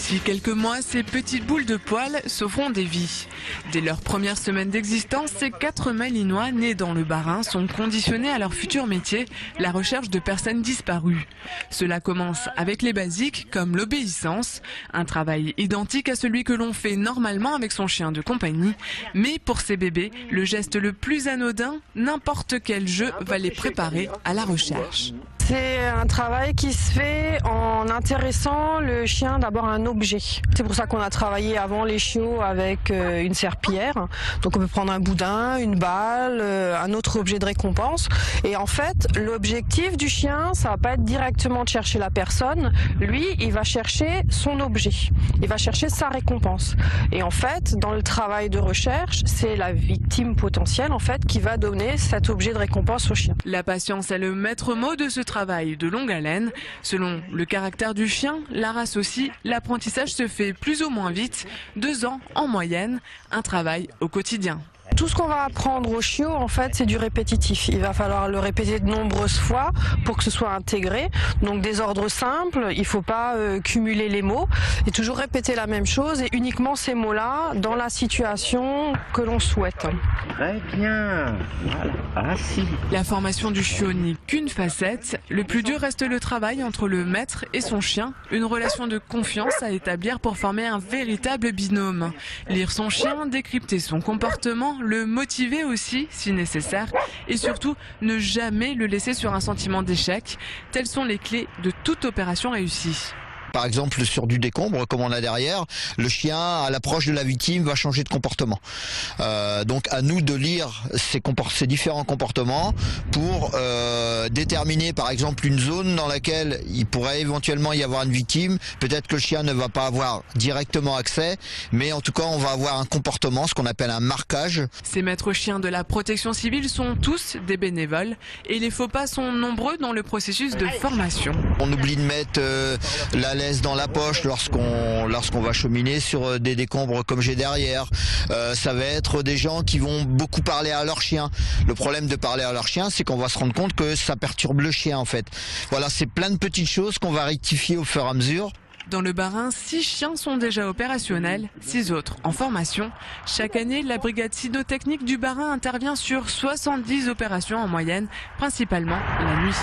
D'ici quelques mois, ces petites boules de poils s'offront des vies. Dès leur première semaine d'existence, ces 4 Malinois nés dans le Bas-Rhin sont conditionnés à leur futur métier, la recherche de personnes disparues. Cela commence avec les basiques comme l'obéissance, un travail identique à celui que l'on fait normalement avec son chien de compagnie. Mais pour ces bébés, le geste le plus anodin, n'importe quel jeu va les préparer à la recherche. C'est un travail qui se fait en intéressant le chien d'abord à un objet. C'est pour ça qu'on a travaillé avant les chiots avec une serpillière. Donc on peut prendre un boudin, une balle, un autre objet de récompense. Et en fait, l'objectif du chien, ça va pas être directement de chercher la personne. Lui, il va chercher son objet. Il va chercher sa récompense. Et en fait, dans le travail de recherche, c'est la victime potentielle en fait qui va donner cet objet de récompense au chien. La patience est le maître mot de ce travail de longue haleine. Selon le caractère du chien, la race aussi, l'apprentissage se fait plus ou moins vite, 2 ans en moyenne, un travail au quotidien. Tout ce qu'on va apprendre au chiot, en fait, c'est du répétitif. Il va falloir le répéter de nombreuses fois pour que ce soit intégré. Donc des ordres simples, il ne faut pas cumuler les mots et toujours répéter la même chose et uniquement ces mots-là dans la situation que l'on souhaite. Très bien, voilà, assis. La formation du chiot n'est qu'une facette. Le plus dur reste le travail entre le maître et son chien, une relation de confiance à établir pour former un véritable binôme. Lire son chien, décrypter son comportement, le motiver aussi si nécessaire et surtout ne jamais le laisser sur un sentiment d'échec. Telles sont les clés de toute opération réussie. Par exemple, sur du décombre, comme on a derrière, le chien, à l'approche de la victime, va changer de comportement. Donc à nous de lire ces différents comportements pour déterminer par exemple une zone dans laquelle il pourrait éventuellement y avoir une victime. Peut-être que le chien ne va pas avoir directement accès, mais en tout cas on va avoir un comportement, ce qu'on appelle un marquage. Ces maîtres chiens de la protection civile sont tous des bénévoles et les faux pas sont nombreux dans le processus de formation. On oublie de mettre la laisse dans la poche lorsqu'on va cheminer sur des décombres comme j'ai derrière. Ça va être des gens qui vont beaucoup parler à leur chien. Le problème de parler à leur chien, c'est qu'on va se rendre compte que ça perturbe le chien en fait. Voilà, c'est plein de petites choses qu'on va rectifier au fur et à mesure. Dans le Bas-Rhin, 6 chiens sont déjà opérationnels, 6 autres en formation. Chaque année, la brigade cynotechnique du Bas-Rhin intervient sur 70 opérations en moyenne, principalement la nuit.